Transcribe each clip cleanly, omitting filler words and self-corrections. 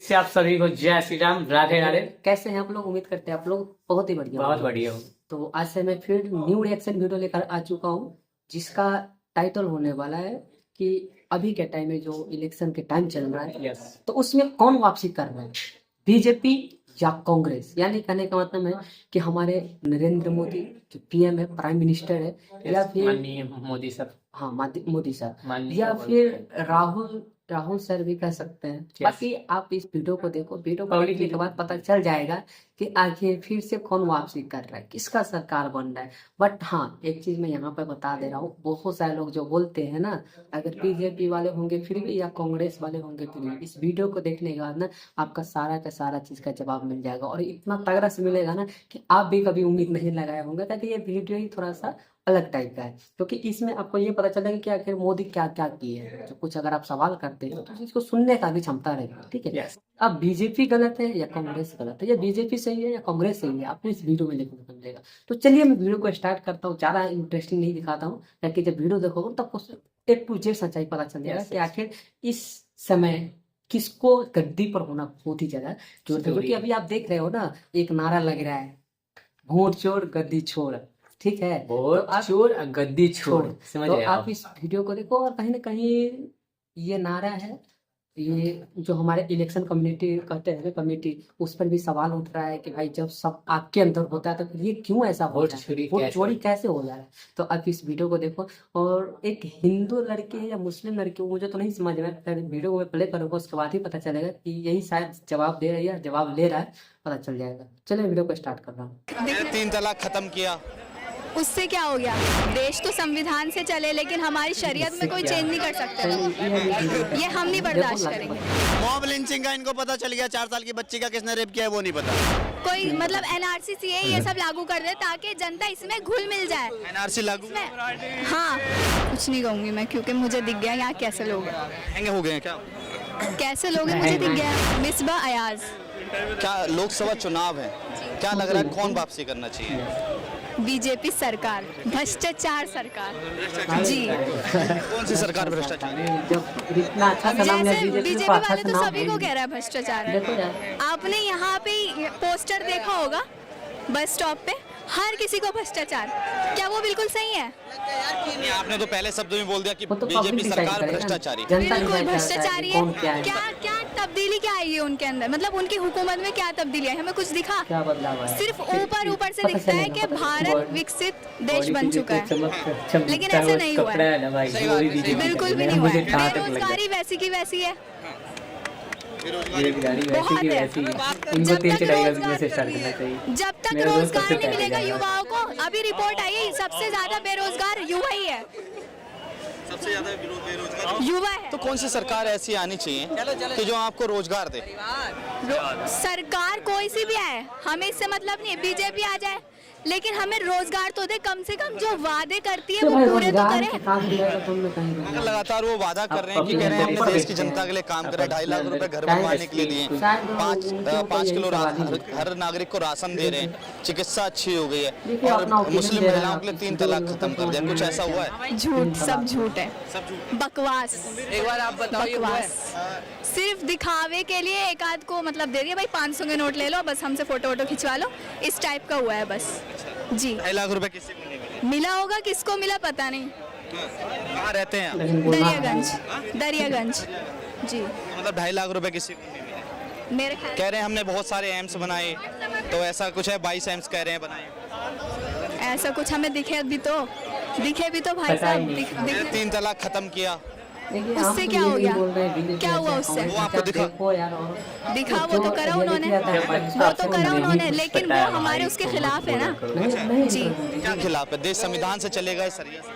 से आप सभी को जय श्री राम, राधे राधे। कैसे हैं आप लोग? उम्मीद करते हैं आप लोग बहुत ही बढ़िया बहुत होंगे। बढ़िया हो। तो आज से मैं फिर न्यू रिएक्शन वीडियो लेकर आ चुका हूँ, जिसका टाइटल होने वाला है कि अभी के टाइम में जो इलेक्शन के टाइम चल रहा है, यस, तो उसमें कौन वापसी कर रहा है, बीजेपी या कांग्रेस। यानी कहने का मतलब है कि हमारे नरेंद्र मोदी जो पीएम है, प्राइम मिनिस्टर है, या फिर माननीय मोदी सर, हाँ मोदी सर, माननीय या फिर राहुल सर भी कह सकते हैं। बाकी आप इस वीडियो को देखो, वीडियो को देखने के बाद पता चल जाएगा कि आखिर फिर से कौन वापसी कर रहा है, किसका सरकार बन रहा है। बट हाँ, एक चीज मैं यहाँ पर बता दे रहा हूँ, बहुत सारे लोग जो बोलते हैं ना, अगर बीजेपी वाले होंगे फिर भी या कांग्रेस वाले होंगे फिर भी, इस वीडियो को देखने के बाद ना आपका सारा का सारा चीज का जवाब मिल जाएगा, और इतना तगड़ा से मिलेगा ना कि आप भी कभी उम्मीद नहीं लगाए होंगे। ताकि ये वीडियो ही थोड़ा सा अलग टाइप का है, क्योंकि इसमें आपको ये पता चलेगा कि आखिर मोदी क्या क्या किए हैं। जो कुछ अगर आप सवाल करते हो तो इसको सुनने का भी क्षमता रहेगी, ठीक है। यस। अब बीजेपी गलत है या कांग्रेस गलत है, या बीजेपी सही है या कांग्रेस सही है, आपको इस वीडियो में देखने को मिलेगा। तो चलिए मैं वीडियो को स्टार्ट करता हूँ। ज़्यादा इंटरेस्टिंग नहीं दिखाता हूँ, ताकि जब वीडियो देखोगे तब आपको A to Z सच्चाई पता चल जाएगा कि आखिर इस समय किसको गद्दी पर होना बहुत ही ज्यादा जरूरत है। क्योंकि अभी आप देख रहे हो ना, एक नारा लग रहा है, वोट चोर गद्दी छोड़, ठीक है। वोट चोर गद्दी छोड़, समझ तो गए आप इस वीडियो को देखो, और कहीं ना कहीं ये नारा है, ये जो हमारे इलेक्शन कम्युनिटी कहते हैं कमेटी, उस पर भी सवाल उठ रहा है कि भाई जब सब आपके अंदर होता है तो फिर ये क्यों ऐसा हो वोट रहा है, चोरी वोट कैसे? चोरी कैसे हो जा रहा है। तो आप इस वीडियो को देखो, और एक हिंदू लड़की है या मुस्लिम लड़की है, मुझे तो नहीं समझ में, फिर वीडियो को प्ले करूंगा उसके बाद ही पता चलेगा कि यही शायद जवाब दे रही है, जवाब ले रहा है, पता चल जाएगा। चलिए वीडियो को स्टार्ट कर रहा हूँ। 3 तलाक खत्म किया, उससे क्या हो गया? देश तो संविधान से चले, लेकिन हमारी शरीयत में कोई चेंज नहीं कर सकते। ये हम नहीं बर्दाश्त करेंगे। मॉब लिंचिंग का इनको पता चल गया, 4 साल की बच्ची का किसने रेप किया है वो नहीं पता। कोई मतलब एनआरसी सीए ये सब लागू कर दे ताकि जनता इसमें घुल मिल जाए। एनआरसी लागू हाँ, कुछ नहीं कहूँगी मैं, क्योंकि मुझे दिख गया यहाँ कैसे लोग हैं। महंगे हो गए हैं क्या? कैसे लोग हैं मुझे दिख गया। मिसबा अयाज। क्या लोकसभा चुनाव है, क्या लग रहा है कौन वापसी करना चाहिए? बीजेपी सरकार, भ्रष्टाचार सरकार जी। कौन सी सरकार भ्रष्टाचार? जब इतना अच्छा सलाम जैसे दिया बीजेपी को, अच्छा वाले तो नाम सभी को दे कह रहा है भ्रष्टाचार देखो है। यार, आपने यहाँ पे पोस्टर देखा होगा बस स्टॉप पे, हर किसी को भ्रष्टाचार। क्या वो बिल्कुल सही है? आपने तो पहले शब्द में बोल दिया कि वो तो बीजेपी public decide सरकार करेगा ना। भ्रष्टाचारी। जनता बिल्कुल decide करता है भ्रष्टाचारी कि है। कौन क्या है, क्या क्या तब्दीली क्या आई है उनके अंदर? मतलब उनकी हुकूमत में क्या तब्दीली है? हमें कुछ दिखा? क्या बदलाव है? सिर्फ ऊपर से पता दिखता है चलेगा, कि पता भारत चलेगा। विकसित देश बन चुका है, लेकिन ऐसा नहीं हुआ है। बिल्कुल भी नहीं हुआ है। बेरोजगारी वैसी की वैसी है। बहुत है। जब तक रोजगार नहीं मिलेगा युवाओं को, अभी रिपोर्ट आई है सबसे ज्यादा बेरोजगार युवा ही है। सबसे ज्यादा बेरोजगार युवा है। तो कौन सी सरकार ऐसी आनी चाहिए कि जो आपको रोजगार दे? सरकार कोई सी भी आए, हमें इससे मतलब नहीं है। बीजेपी आ जाए, लेकिन हमें रोजगार तो दे, कम से कम जो वादे करती है वो पूरे तो करे। अगर लगातार वो वादा कर रहे हैं कि कह रहे हैं अपने देश की जनता के लिए काम कर रहे हैं, 2.5 लाख रुपए घर बनवाने के लिए दिए, 5 किलो हर नागरिक को राशन दे रहे हैं, चिकित्सा अच्छी हो गई है, और मुस्लिम महिलाओं के लिए 3 तलाक खत्म कर दिया। कुछ ऐसा हुआ है? झूठ, सब झूठ है, सब झूठ। बकवास। एक बार आप बताइए। बकवास सिर्फ दिखावे के लिए एक आध को मतलब दे दिया, भाई 500 के नोट ले लो, बस हमसे फोटो वोटो खिंचवा लो, इस टाइप का हुआ है बस जी। 2.5 लाख रुपए किसी को नहीं मिले? मिला होगा, किसको मिला पता नहीं। कहाँ रहते हैं आप? दरियागंज जी। मतलब 2.5 लाख रुपए किसी को नहीं मिले? मेरे ख्याल कह रहे हैं हमने बहुत सारे एम्स बनाए, तो ऐसा कुछ है, 22 एम्स कह रहे हैं बनाए। ऐसा कुछ हमें दिखे भी तो भाई साहब दिखे। 3 तलाक खत्म किया, उससे क्या हो गया? क्या हुआ उससे? वो आपको दिखा? दिखा वो तो करा उन्होंने, लेकिन वो हमारे उसके खिलाफ है ना जी। क्या खिलाफ है? देश संविधान से चलेगा या शरीयत से?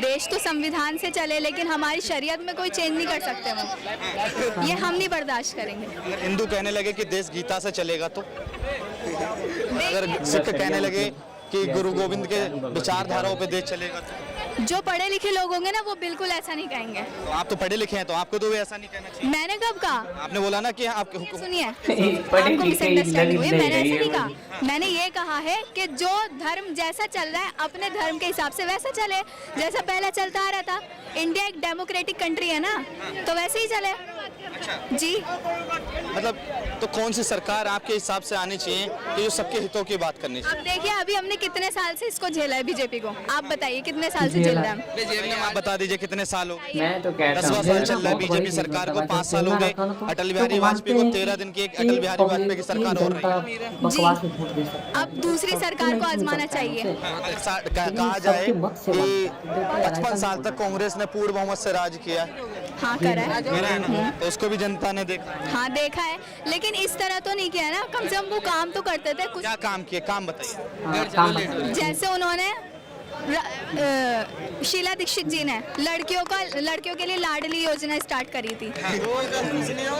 देश तो संविधान से चले, लेकिन हमारी शरीयत में कोई चेंज नहीं कर सकते वो। ये हम नहीं बर्दाश्त करेंगे। अगर हिंदू कहने लगे कि देश गीता से चलेगा तो? अगर सिख कहने लगे कि गुरु गोविंद के विचारधाराओं पे देश चलेगा तो? जो पढ़े लिखे लोग होंगे ना वो बिल्कुल ऐसा नहीं कहेंगे। तो आप तो पढ़े लिखे हैं, तो आपको तो भी ऐसा नहीं कहना चाहिए। मैंने कब कहा? आपने बोला ना कि आप सुनिए, आपको मिसअंडरस्टैंडिंग हुई। मैंने ऐसा नहीं कहा, मैंने ये कहा है कि जो धर्म जैसा चल रहा है अपने धर्म के हिसाब से वैसा चले, जैसा पहले चलता आ रहा था। इंडिया एक डेमोक्रेटिक कंट्री है ना, तो वैसे ही चले जी। मतलब तो कौन सी सरकार आपके हिसाब से आनी चाहिए कि जो सबके हितों की बात करनी चाहिए? अब देखिए अभी हमने कितने साल से इसको झेला है बीजेपी को, आप बताइए कितने साल से झेल रहे हैं आप बता दीजिए कितने साल हो गए? मैं तो कहता 10वां हूँ साल चल रहा है बीजेपी सरकार को, 5 साल हो गए अटल बिहारी वाजपेयी को, 13 दिन की एक अटल बिहारी वाजपेयी की सरकार हो रही है। अब दूसरी सरकार को आजमाना चाहिए। कहा जाए कि 55 साल तक कांग्रेस ने पूर्ण बहुमत से राज किया, हाँ करा है, तो उसको भी जनता ने देखा। हाँ देखा है, लेकिन इस तरह तो नहीं किया ना, कम से कम वो काम तो करते थे कुछ। क्या काम किए, काम बताइए। जैसे उन्होंने शीला दीक्षित जी ने लड़कियों के लिए लाडली योजना स्टार्ट करी थी,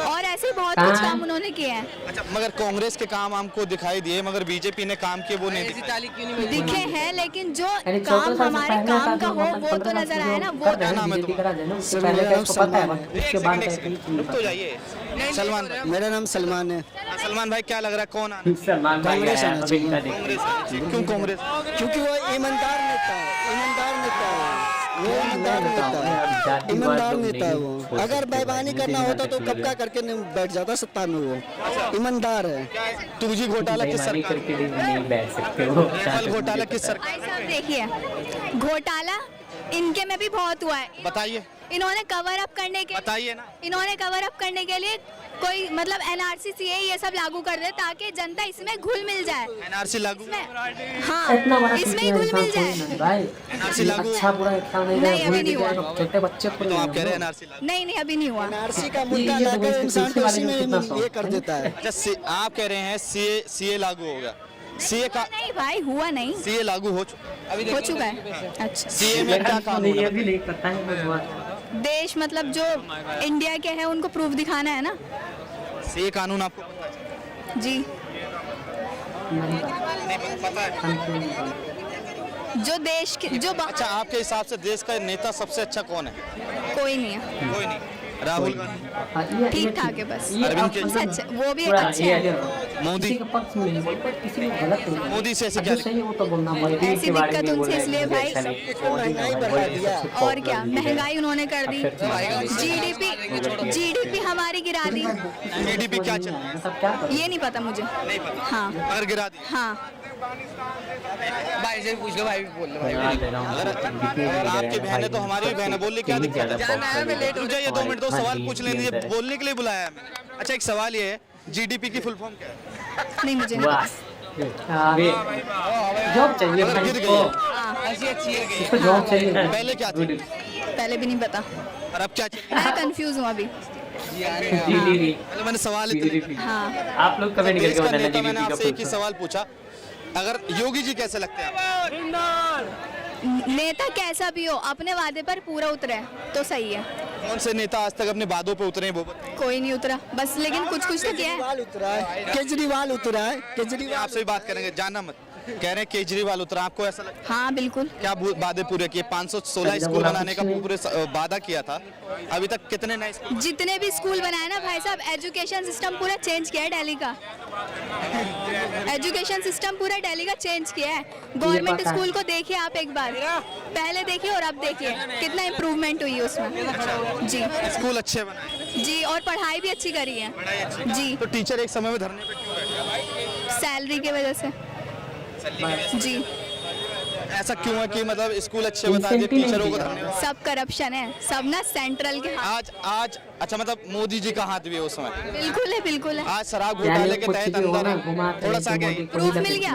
और ऐसे बहुत कुछ काम उन्होंने किए हैं। अच्छा, मगर कांग्रेस के काम हमको दिखाई दिए, मगर बीजेपी ने काम किए वो नहीं दिखे हैं, लेकिन जो काम हमारे काम का हो वो तो नजर आया ना। वो क्या नाम है रुक तो जाइए। सलमान, मेरा नाम सलमान है। सलमान भाई क्या लग रहा है कौन आना? सलमान भाई कांग्रेस आया, आना अभी इनका चाहिए। देखिए। क्यों कांग्रेस? क्योंकि वो ईमानदार नेता है, ईमानदार नेता है, वो ईमानदार नेता है, ईमानदार नेता है वो। अगर बेईमानी करना होता तो कब का करके नहीं बैठ जाता सत्ता में, वो ईमानदार है। 2G घोटाला किस बेईमानी सरकार? करके भी नहीं बैठ सकते हो। फल घोटाला किस सरकार? भाई साहब देखिए, घोटाला इनके में भी बहुत हुआ है। बताइए, इन्होंने कवर अप करने के बताइए ना। इन्होंने कवर अप करने के लिए कोई मतलब NRC CA ये सब लागू कर दे ताकि जनता इसमें घुल मिल जाए। NRC लागू? हाँ, इतना बड़ा इसमें ही घुल मिल जाए। भाई NRC लागू? अच्छा बुरा इतना नहीं नहीं, अभी नहीं हुआ। छोटे बच्चे को तो आप कह रहे हैं NRC लागू? नहीं नहीं अभी नहीं हुआ। NRC का मुद्दा लाकर इंसान को उसी में ये कर देता है। अच्छा, आप कह रहे हैं CA लागू हो गया? CA का नहीं भाई हुआ नहीं, CA लागू हो चुका? हो चुका है। अच्छा, CA में क्या कानून ये है? भी नहीं पता है बस हुआ। देश मतलब जो इंडिया के है उनको प्रूफ दिखाना है ना। CA कानून आपको पता है? जी, पता है? जो देश के जो अच्छा, आपके हिसाब से देश का नेता सबसे अच्छा कौन है? कोई नहीं है, कोई नहीं। राहुल गांधी? ठीक ठाक है बस। अरविंद सबसे अच्छा वो भी पूरा अच्छे ये हैं। मोदी? किसी के पक्ष में नहीं बोलते, किसी को गलत नहीं बोलते। मोदी से ऐसे जो क्या सही है वो तो बोलना पड़ेगा। ऐसी दिक्कत उनसे इसलिए भाई, महंगाई बढ़ा दिया। और क्या महंगाई उन्होंने कर दी, GDP हमारी गिरा दी। GDP क्या चल रहा है? मतलब क्या करें? ये नहीं पता मुझे। नहीं पता, हाँ अगर गिरा दी। हाँ, अगर आपकी बहन है तो हमारी भी बहन है, बोलने क्या दिक्कत है? रुक जाइए 2 मिनट, 2 सवाल पूछ लेने दीजिए, बोलने के लिए बुलाया है मैंने। अच्छा, एक सवाल ये है, GDP की फुल फॉर्म क्या है? नहीं मुझे नहीं वाह, पता। जॉब चाहिए अगर भाई गिर इसको। गई है, हाँ, इसको जॉब चाहिए। पहले क्या थी पहले भी नहीं पता, और अब क्या चाहिए? मैं कंफ्यूज हूँ अभी। पहले मैंने सवाल इतने। हाँ, आप लोग कमेंट देश करके का बताना नेता, मैंने GDP का आपसे एक ही फुल सवाल पूछा, अगर योगी जी कैसे लगते हैं आपको? नेता कैसा भी हो अपने वादे पर पूरा उतरे तो सही है। कौन से नेता आज तक अपने वादों पे उतरे हैं वो बताइए। कोई नहीं उतरा बस, लेकिन कुछ कुछ तो किया है। केजरीवाल उतरा है, केजरीवाल उतरा है, केजरीवाल। आपसे भी बात करेंगे, जाना मत। कह रहे हैं केजरीवाल उतरा, आपको ऐसा लगता है? हाँ बिल्कुल। क्या वादे पूरे किए? 516 स्कूल बनाने का पूरे वादा किया था, अभी तक कितने नए स्कूल? जितने भी स्कूल बनाए ना भाई साहब, एजुकेशन सिस्टम पूरा चेंज किया है दिल्ली का। एजुकेशन सिस्टम पूरा दिल्ली का चेंज किया है। गवर्नमेंट स्कूल को देखिए आप एक बार, पहले देखिए और अब देखिए कितना इम्प्रूवमेंट हुई है उसमें। जी स्कूल अच्छे बनाए जी, और पढ़ाई भी अच्छी करी है जी। तो टीचर एक समय में धरने पे क्यों बैठे? सैलरी की वजह से जी। ऐसा क्यों है कि मतलब स्कूल अच्छे बता दिए, टीचरों को धरने पे? सब करप्शन है, सब ना सेंट्रल के हाथ। आज अच्छा, मतलब मोदी जी का हाथ भी है उसमें। बिल्कुल है, बिल्कुल है। आज शराब घोटाले के तहत अंदर थोड़ा सा आगे आइए। प्रूफ मिल गया,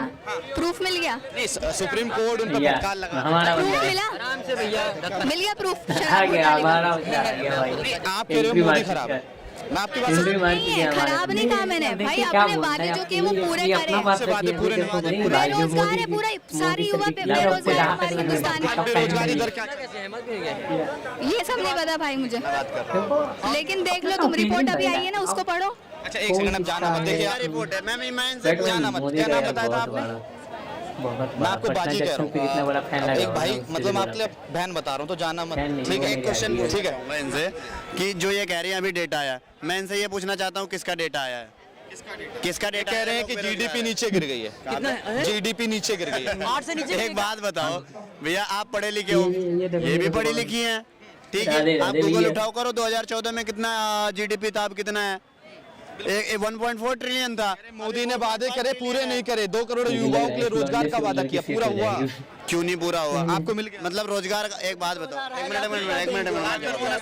प्रूफ मिल गया, नहीं, सुप्रीम कोर्ट उन पर फटकार लगा। हमारा प्रूफ मिला, मिल गया प्रूफ। आ गया, हमारा बंदा आ गया भाई। नहीं, आप कह रहे हो मोदी खराब है, मैं आपकी बात से नहीं है, खराब नहीं कहा मैंने भाई। अपने वादे जो किए वो पूरे करे। वादे पूरे नहीं वादे पूरे। बेरोजगार है पूरा, सारी युवा पे बेरोजगार है हमारे हिंदुस्तान में। बेरोजगारी दर क्या? ये सब नहीं पता भाई मुझे, लेकिन देख लो तुम, रिपोर्ट अभी आई है ना, उसको पढ़ो। अच्छा, एक सेकंड, अब जाना मत, देखिए रिपोर्ट है, मैं जाना मत। क्या नाम बताया था आपने? मैं आपको बाजी कह रहा हूँ। एक भाई, मतलब मैं आपके लिए बहन बता रहा हूँ, तो जाना मत, ठीक है? एक क्वेश्चन, ठीक है? मैं इनसे कि जो ये कह रहे हैं अभी डेटा आया, मैं इनसे ये पूछना चाहता हूँ किसका डेटा आया है? किसका डेटा? कह रहे हैं कि GDP नीचे गिर गई है। GDP नीचे गिर गई है। एक बात बताओ भैया, आप पढ़े लिखे हो, ये भी पढ़ी लिखी हैं, ठीक है? आप गूगल उठाओ करो, 2014 में कितना GDP था, अब कितना है? 1.4 ट्रिलियन था। मोदी ने वादे करे पूरे नहीं करे, 2 करोड़ युवाओं के लिए रोजगार का वादा किया, पूरा हुआ? क्यों नहीं पूरा हुआ? आपको मिल गया मतलब रोजगार का? एक बात बताओ, एक मिनट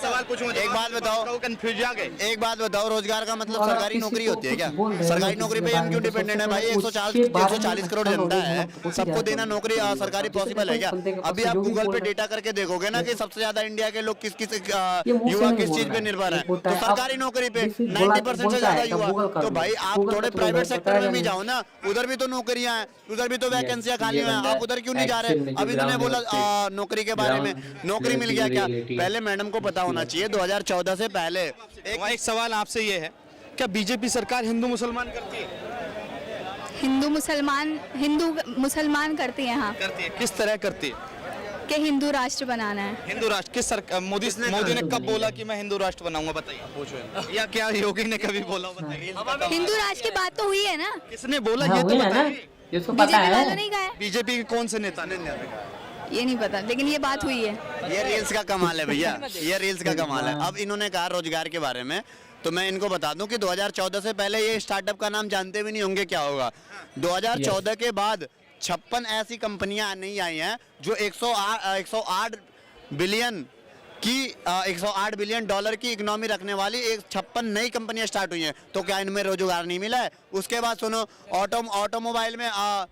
सवाल पूछूं, एक बात बताओ, कंफ्यूज आ गए। एक बात बताओ, रोजगार का मतलब सरकारी नौकरी होती है क्या? सरकारी नौकरी पे हम क्यों डिपेंडेंट है भाई? 140 करोड़ जनता है, सबको देना नौकरी सरकारी पॉसिबल है क्या? अभी आप गूगल पे डेटा करके देखोगे ना कि सबसे ज्यादा इंडिया के लोग किस युवा किस चीज पे निर्भर है, तो सरकारी नौकरी पे 90% से ज्यादा युवा। तो भाई आप थोड़े प्राइवेट सेक्टर में भी जाओ ना, उधर भी तो नौकरियां हैं, उधर भी तो वैकेंसियां खाली हैं, आप उधर क्यों नहीं जा रहे? अभी तुमने बोला नौकरी के बारे में, नौकरी मिल गया क्या? पहले मैडम को पता होना चाहिए 2014 से पहले। एक सवाल आपसे ये है, क्या बीजेपी सरकार हिंदू मुसलमान करती है? हिंदू मुसलमान करती है, हाँ करती है। किस तरह करती है? कि हिंदू राष्ट्र बनाना है। हिंदू राष्ट्र किस सरकार? मोदी ने कब बोला कि मैं हिंदू राष्ट्र बनाऊंगा, बताइए? पूछो। या क्या योगी ने कभी बोला, बताइए? हिंदू राष्ट्र की बात तो हुई है ना? किसने बोला ये तो बताइए? जिसको पता बीजेपी है, वालों ने कहा है, बीजेपी के कौन से नेता ने? ये नहीं पता, लेकिन ये बात हुई है। ये रील्स का कमाल है भैया, ये रील्स का कमाल है। अब इन्होंने कहा रोजगार के बारे में, तो मैं इनको बता दूं कि 2014 से पहले ये स्टार्टअप का नाम जानते भी नहीं होंगे क्या होगा। 2014 के बाद 56 ऐसी कंपनियां नहीं आई हैं जो 108 बिलियन की 108 बिलियन डॉलर की इकोनॉमी रखने वाली 56 नई कंपनियां स्टार्ट हुई हैं। तो क्या इनमें रोजगार नहीं मिला है? उसके बाद सुनो, ऑटोमोबाइल में अब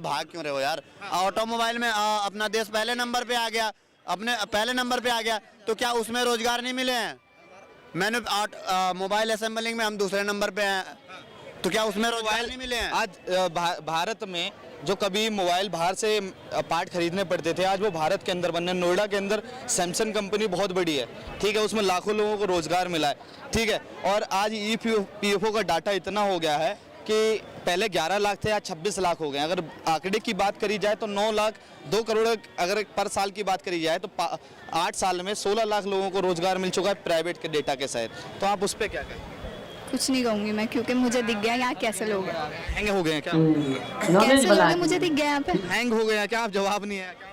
भाग क्यों रहे हो यार? ऑटोमोबाइल में अपना देश पहले नंबर पे आ गया, अपने पहले नंबर पे आ गया, तो क्या उसमें रोजगार नहीं मिले हैं? मोबाइल असेंबलिंग में हम दूसरे नंबर पे हैं, तो क्या उसमें रोजगार नहीं मिले हैं? आज भारत में जो कभी मोबाइल बाहर से पार्ट खरीदने पड़ते थे, आज वो भारत के अंदर बनने। नोएडा के अंदर सैमसंग कंपनी बहुत बड़ी है, ठीक है, उसमें लाखों लोगों को रोजगार मिला है, ठीक है। और आज EPFO का डाटा इतना हो गया है कि पहले 11 लाख थे, आज 26 लाख हो गए। अगर आंकड़े की बात करी जाए तो 9 लाख 2 करोड़ अगर पर साल की बात करी जाए तो 8 साल में 16 लाख लोगों को रोजगार मिल चुका है प्राइवेट के डेटा के साथ। तो आप उस पर क्या कहें? कुछ नहीं कहूंगी मैं, क्योंकि मुझे दिख गया यहाँ कैसे लोग हैं। हैंग हो गए हैं क्या? नॉलेज कैसे लोग हैं मुझे दिख गया यहाँ पे। हैंग हो गए हैं क्या? आप जवाब नहीं है क्या?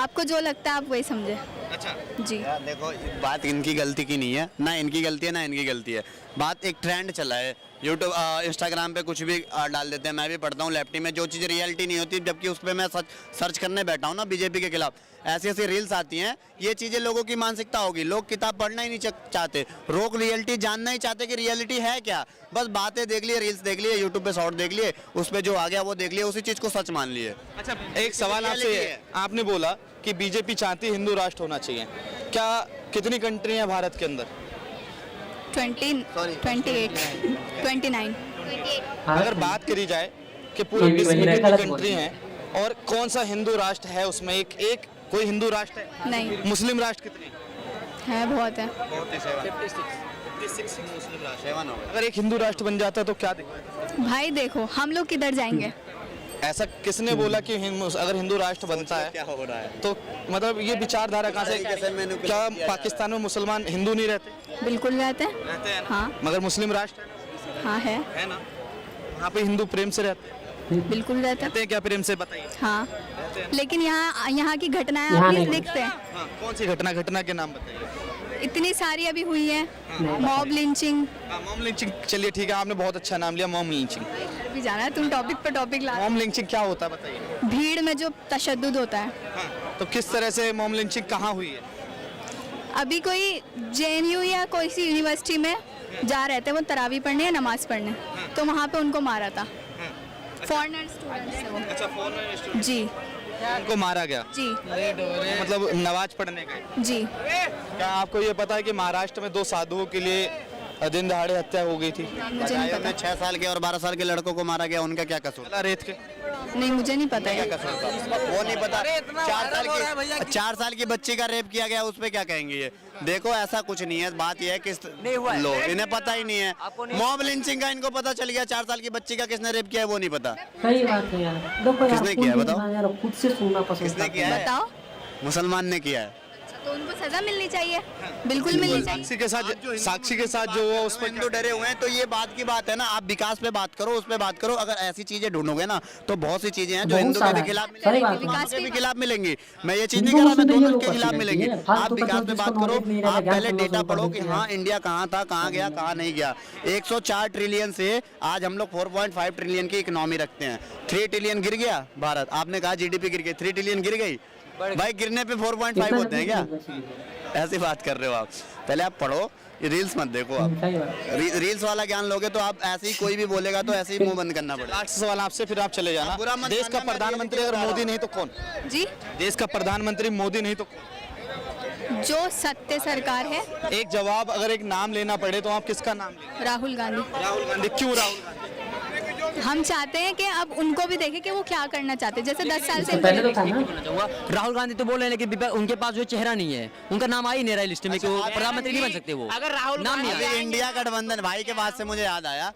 आपको जो लगता है आप वही समझे। अच्छा जी देखो, बात इनकी गलती की नहीं है, ना इनकी गलती है ना इनकी गलती है। बात एक ट्रेंड चला है, यूट्यूब इंस्टाग्राम पे कुछ भी डाल देते हैं। मैं भी पढ़ता हूँ लैपटॉप में, जो चीज़ रियलिटी नहीं होती, जबकि उस पर मैं सर्च करने बैठा हूँ ना बीजेपी के खिलाफ, ऐसी ऐसी रील्स आती हैं। ये चीज़ें लोगों की मानसिकता होगी, लोग किताब पढ़ना ही नहीं चाहते, लोग रियलिटी जानना ही चाहते कि रियलिटी है क्या। बस बातें देख लिए, रील्स देख लिए, यूट्यूब पे शॉर्ट देख लिए, उस पर जो आ गया वो देख लिए, उसी चीज़ को सच मान लिए। अच्छा, एक सवाल आपसे, आपने बोला कि बीजेपी चाहती है हिंदू राष्ट्र होना चाहिए, क्या कितनी कंट्री है भारत के अंदर? 29। अगर बात करी जाए कि पूरे विश्व में कितनी कंट्री हैं और कौन सा हिंदू राष्ट्र है उसमें, एक कोई हिंदू राष्ट्र है? नहीं। मुस्लिम राष्ट्र कितने है? बहुत है। 56 मुस्लिम राष्ट्र। अगर एक हिंदू राष्ट्र बन जाता है तो क्या दिक्कत? भाई देखो, हम लोग किधर जाएंगे? ऐसा किसने बोला कि अगर हिंदू राष्ट्र बनता है क्या हो रहा है? तो मतलब ये विचारधारा कहाँ से? क्या पाकिस्तान में मुसलमान हिंदू नहीं रहते? बिल्कुल रहते हैं। रहते हैं हाँ। मगर मुस्लिम राष्ट्र हाँ है ना, वहाँ पे हिंदू प्रेम से रहते हैं? बिल्कुल रहते हैं। क्या प्रेम से, बताइए? हाँ, लेकिन यहाँ की घटनाएं आप देखते हैं। हाँ, कौन सी घटना के नाम बताइए? इतनी सारी अभी हुई है, मॉब लिंचिंग। मॉम लिंचिंग, चलिए ठीक है, आपने बहुत अच्छा नाम लिया, मॉम लिंचिंग। भी जाना है, तुम टॉपिक पे टॉपिक ला। मॉम लिंचिंग क्या होता है बताइए? भीड़ में जो तशद्दुद होता है। हाँ, तो किस तरह से मॉम लिंचिंग कहाँ हुई है? अभी कोई JNU या कोई सी यूनिवर्सिटी में जा रहे थे वो तरावी पढ़ने या नमाज पढ़ने, तो वहाँ पे उनको मारा था। फॉरेनर स्टूडेंट्स थे वो। अच्छा, फॉरेनर स्टूडेंट जी, उनको मारा गया? जी, मतलब नमाज पढ़ने गए? जी। क्या आपको ये पता है कि महाराष्ट्र में 2 साधुओं के लिए दिन दहाड़े हत्या हो गई थी? मुझे नहीं पता। 6 साल के और 12 साल के लड़कों को मारा गया, उनका क्या कसूर? रेत के? नहीं, मुझे नहीं पता है। वो नहीं पता। 4 साल की बच्ची का रेप किया गया, उस पे क्या कहेंगे? ये देखो, ऐसा कुछ नहीं है। बात यह है कि लो इन्हें पता ही नहीं है। मॉब लिंचिंग का इनको पता चल गया, 4 साल की बच्ची का किसने रेप किया है वो नहीं पता। सही बात है यार। देखो यार, किसने किया है बताओ? यार खुद से सुनना पसंद किसने किया है? बताओ। मुसलमान ने किया है। तो उनको सजा मिलनी चाहिए, बिल्कुल मिलनी चाहिए। साक्षी के साथ जो हुआ उस पर हिंदू डरे हुए हैं, तो ये बात की बात है ना, आप विकास पे बात करो, उस पे बात करो। अगर ऐसी चीजें ढूंढोगे ना तो बहुत सी चीजें हैं जो बहुत हिंदू के सारा भी है। खिलाफ सही मिलेंगी, बात है। मुसलमानों के भी खिलाफ मिलेंगी। मैं ये चीज नहीं हिंदू कह रहा, मैं मुस्लिम दोनों ये के लोग खिलाफ करते मिलेंगी। हैं। फालतू आप का विकास जो पे जिसको बात करो, knowledge नहीं रहेगा, आप ज्ञान पहले समझ डेटा वो पढ़ो कर कि देते हैं। हाँ इंडिया कहाँ था, कहाँ गया, कहाँ नहीं गया। 104 ट्रिलियन से आज हम लोग 4.5 ट्रिलियन की इकोनॉमी रखते हैं। 3 ट्रिलियन गिर गया भारत, आपने कहा जीडीपी गिर गई, 3 ट्रिलियन गिर गई भाई, गिरने पे 4.5 होते हैं क्या? ऐसी बात कर रहे हो आप? पहले आप पढ़ो, ये रील्स मत देखो आप। सही बात। रील्स वाला ज्ञान लोगे तो आप ऐसे ही कोई भी बोलेगा तो ऐसे ही मुंह बंद करना पड़ेगा। लास्ट सवाल आपसे, फिर आप चले जाना। बुरा मत देश का मानना, मैं प्रधानमंत्री रियलिटी अगर बता मोदी रहा नहीं तो कौन? जी, देश का प्रधानमंत्री मोदी नहीं तो जो सत्य सरकार है, एक जवाब, अगर एक नाम लेना पड़े तो आप किसका नाम लेंगे? राहुल गांधी। राहुल गांधी। क्यों राहुल गांधी? हम चाहते हैं कि अब उनको भी देखें कि वो क्या करना चाहते हैं, जैसे 10 साल से पहले तो था ना। राहुल गांधी तो बोल रहे हैं लेकिन उनके पास जो चेहरा नहीं है, उनका नाम आ ही नहीं रहा है लिस्ट में कि वो प्रधानमंत्री नहीं बन सकते। वो अगर राहुल नाम नहीं अभी आया। इंडिया गठबंधन, भाई के बाद से मुझे याद आया,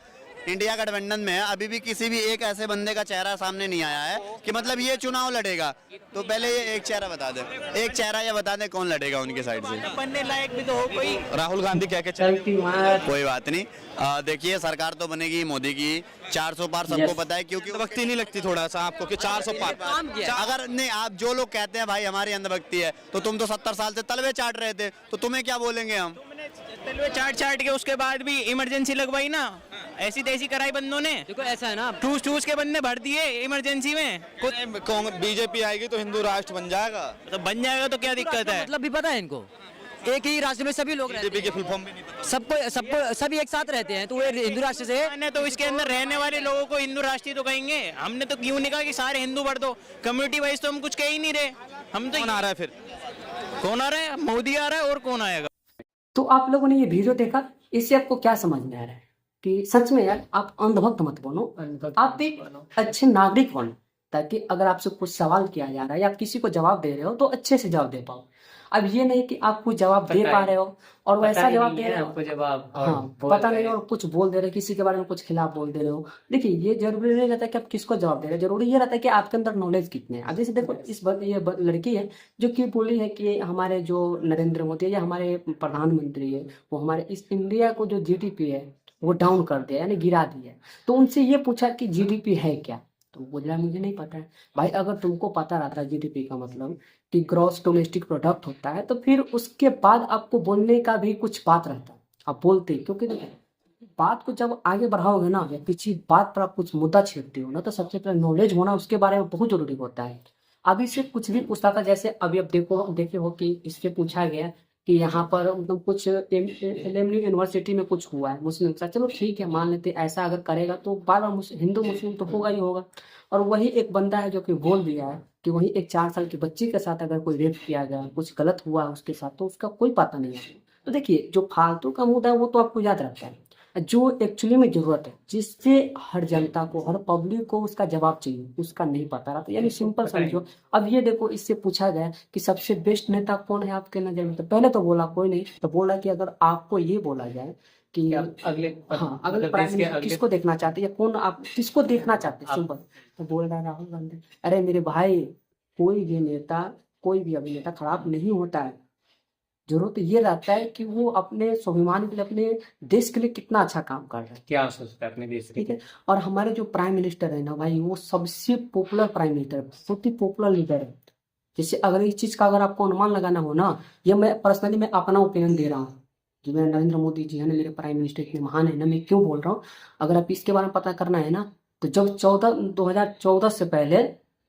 इंडिया गठबंधन में अभी भी किसी भी एक ऐसे बंदे का चेहरा सामने नहीं आया है कि मतलब ये चुनाव लड़ेगा। तो पहले ये एक चेहरा बता दे, एक चेहरा ये बता दे कौन लड़ेगा उनके साइड से। बनने लायक भी तो हो कोई। राहुल गांधी क्या क्या चाहिए? चलती वहाँ कोई बात नहीं, देखिए सरकार तो बनेगी मोदी की, 400 पार सबको पता है, क्योंकि अंधभक्ति नहीं लगती थोड़ा सा आपको कि 400 पार? अगर नहीं, आप जो लोग कहते हैं भाई हमारी अंधभक्ति है, तो तुम तो 70 साल से तलवे चाट रहे थे, तो तुम्हें क्या बोलेंगे हम? तलवे चाट के उसके बाद भी इमरजेंसी लगवाई ना, ऐसी तैसी कराई बंदों ने। देखो ऐसा है ना, ठूस के बंदे भर दिए इमरजेंसी में। बीजेपी आएगी तो हिंदू राष्ट्र बन जाएगा। तो बन जाएगा तो क्या दिक्कत है? मतलब भी पता है इनको, एक ही राष्ट्र में सभी लोग रहते बीजेपी के फुल फॉर्म भी नहीं पता। सबको सभी एक साथ रहते हैं, तो वो हिंदू राष्ट्र से ने तो इसके अंदर रहने वाले लोगों को हिंदू राष्ट्रीय तो कहेंगे। हमने तो क्यों नहीं कहा कि सारे हिंदू भर दो, कम्युनिटी वाइज तो हम कुछ कह ही नहीं रहे। हम तो कौन आ रहा है फिर? कौन आ रहा है? मोदी आ रहा है, और कौन आएगा? तो आप लोगों ने ये वीडियो देखा, इससे आपको क्या समझ में आ रहा है कि सच में यार आप अंधभक्त मत बनो, आप एक अच्छे नागरिक बनो, ताकि अगर आपसे कुछ सवाल किया जा रहा है या आप किसी को जवाब दे रहे हो तो अच्छे से जवाब दे पाओ। अब ये नहीं कि आप कुछ जवाब दे पा रहे हो और वैसा जवाब दे रहे हो, आपको जवाब हाँ पता नहीं, और कुछ बोल दे रहे हो, किसी के बारे में कुछ खिलाफ बोल दे रहे हो। देखिए ये जरूरी नहीं रहता कि आप किसको जवाब दे रहे हो, जरूरी ये रहता है कि आपके अंदर नॉलेज कितने हैं। अब जैसे देखो ये लड़की है जो कि बोली है कि हमारे जो नरेंद्र मोदी है या हमारे प्रधानमंत्री है, वो हमारे इस इंडिया को जो जीडीपी है वो डाउन कर दिया, यानी गिरा दिया। तो उनसे ये पूछा कि जीडीपी है क्या, तो बोल रहा मुझे नहीं पता है। भाई अगर तुमको पता रहता है जीडीपी का मतलब कि ग्रॉस डोमेस्टिक प्रोडक्ट होता है, तो फिर उसके बाद आपको बोलने का भी कुछ बात रहता है, आप बोलते। क्योंकि बात को जब आगे बढ़ाओगे ना या किसी बात पर आप कुछ मुद्दा छेड़ते हो ना, तो सबसे पहले नॉलेज होना उसके बारे में बहुत जरूरी होता है। अभी से कुछ भी पूछता था, जैसे अभी अब देखे हो कि इससे पूछा गया कि यहाँ पर मतलब कुछ एलएमयू यूनिवर्सिटी में कुछ हुआ है मुस्लिम का, चलो ठीक है मान लेते, ऐसा अगर करेगा तो बार बार हिंदू मुस्लिम तो होगा ही होगा। और वही एक बंदा है जो कि बोल दिया है कि वही एक 4 साल की बच्ची के साथ अगर कोई रेप किया गया, कुछ गलत हुआ उसके साथ, तो उसका कोई पता नहीं है। तो देखिए जो फालतू का मुद्दा है वो तो आपको याद रखता है, जो एक्चुअली में जरूरत है, जिससे हर जनता को, हर पब्लिक को उसका जवाब चाहिए, उसका नहीं पता रहा। तो यानी सिंपल समझो, अब ये देखो इससे पूछा गया कि सबसे बेस्ट नेता कौन है आपके नजर में, तो पहले तो बोला कोई नहीं, तो बोला कि अगर आपको ये बोला जाए कि अगले अगले प्राइम मिनिस्टर किसको देखना चाहते हैं या कौन आप किसको देखना चाहते हैं, सिंपल, तो बोल रहा है राहुल गांधी। अरे मेरे भाई, कोई भी नेता, कोई भी अभिनेता खराब नहीं होता है, जरूरत ये रहता है कि वो अपने स्वाभिमान के लिए, अपने देश के लिए कितना अच्छा काम कर रहा है, क्या सोचता है अपने देश के। ठीक है। और हमारे जो प्राइम मिनिस्टर है ना भाई, वो सबसे पॉपुलर प्राइम मिनिस्टर है, बहुत ही पॉपुलर लीडर है। जैसे अगर इस चीज का अगर आपको अनुमान लगाना हो ना, ये मैं पर्सनली मैं अपना ओपिनियन दे रहा हूँ कि मैं नरेंद्र मोदी जी है ना मेरे प्राइम मिनिस्टर इतने महान है ना, मैं क्यों बोल रहा हूँ। अगर आप इसके बारे में पता करना है ना, तो जब 2014 से पहले,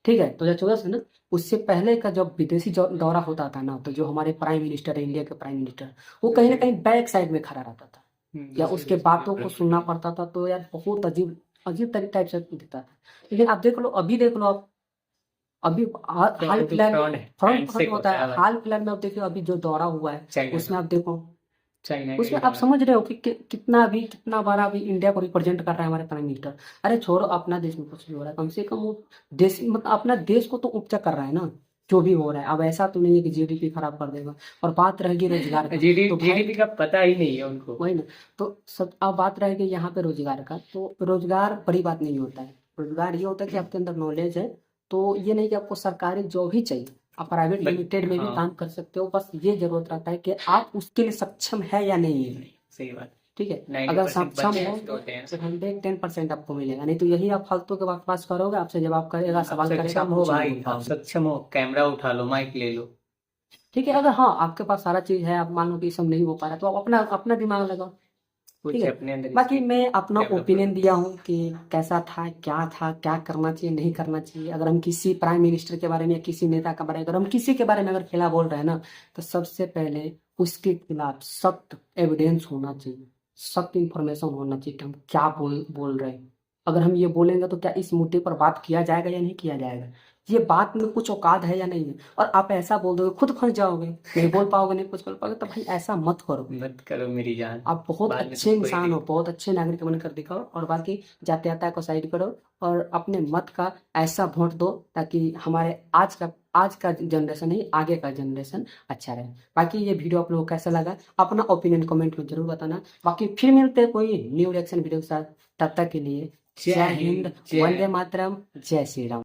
ठीक है 2014 से ना, उससे पहले का जब विदेशी दौरा होता था ना, तो जो हमारे प्राइम मिनिस्टर है, इंडिया के प्राइम मिनिस्टर, वो कहीं ना कहीं बैक साइड में खड़ा रहता था या उसके बातों को सुनना पड़ता था। तो यार बहुत अजीब टाइप से दिखता था। लेकिन आप देख लो, अभी देख लो आप, अभी हाल फिलहाल फ्रंट होता है, हाल फिलहाल में आप देखो अभी जो दौरा हुआ है उसमें आप देखो, उसमें आप समझ रहे हो कि कितना बार अभी इंडिया को रिप्रेजेंट कर रहा है हमारे प्राइम मिनिस्टर। अरे छोड़ो अपना देश में कुछ भी हो रहा है, कम से कम वो देश मतलब अपना देश को तो उपचार कर रहा है ना, जो भी हो रहा है। अब ऐसा तो नहीं है कि जीडीपी खराब कर देगा। और बात रहेगी रोजगार का, जीडीपी का पता ही नहीं है उनको, वही ना। तो सब अब बात रहेगी यहाँ पे रोजगार का, तो रोजगार बड़ी बात नहीं होता है। रोजगार ये होता है कि आपके अंदर नॉलेज है, तो ये नहीं कि आपको सरकारी जॉब ही चाहिए, आप प्राइवेट लिमिटेड में भी हाँ। काम कर सकते हो, बस ये जरूरत रहता है कि आप उसके लिए सक्षम है या नहीं है। सही बात। ठीक है, 90% अगर सक्षम बच्चे हो ऐसे होते हैं। तो 110% आपको मिलेगा, नहीं तो यही आप फालतू के बकवास करोगे, आपसे जवाब करेगा, आप सवाल करेगा, सक्षम आप हो कुछ नहीं भाई, बोल आप पाओगे। सक्षम हो, कैमरा उठा लो, माइक ले लो। ठीक है, अगर हाँ आपके पास सारा चीज है, आप मान लो कि ये सब नहीं हो पा रहा, तो आप अपना अपना दिमाग लगाओ। कुछ ठीक है, अपने अंदर बाकी मैं अपना develop ओपिनियन दिया हूँ कि कैसा था, क्या करना चाहिए, नहीं करना चाहिए। अगर हम किसी प्राइम मिनिस्टर के बारे में या किसी नेता के बारे में, अगर हम किसी के बारे में अगर खिलाफ बोल रहे हैं ना, तो सबसे पहले उसके खिलाफ सख्त एविडेंस होना चाहिए, सख्त इंफॉर्मेशन होना चाहिए कि हम क्या बोल रहे हैं। अगर हम ये बोलेंगे तो क्या इस मुद्दे पर बात किया जाएगा या नहीं किया जाएगा, ये बात में कुछ औकात है या नहीं है। और आप ऐसा बोल दोगे खुद फंस जाओगे, नहीं बोल पाओगे, नहीं कुछ बोल पाओगे, तो भाई ऐसा मत करो। मत करो मेरी जान। आप बहुत बाद में अच्छे तुमको ही इंसान हो, बहुत अच्छे नागरिक बनकर दिखाओ, और बाकी जातीयता को साइड करो और अपने मत का ऐसा वोट दो ताकि हमारे आज का जनरेशन नहीं, आगे का जनरेशन अच्छा रहे। बाकी ये वीडियो आप लोगों को कैसा लगा, अपना ओपिनियन कमेंट में जरूर बताना। बाकी फिर मिलते हैं कोई न्यू रिएक्शन वीडियो के साथ, तब तक के लिए जय हिंद, जय वंदे मातरम, जय श्री राम।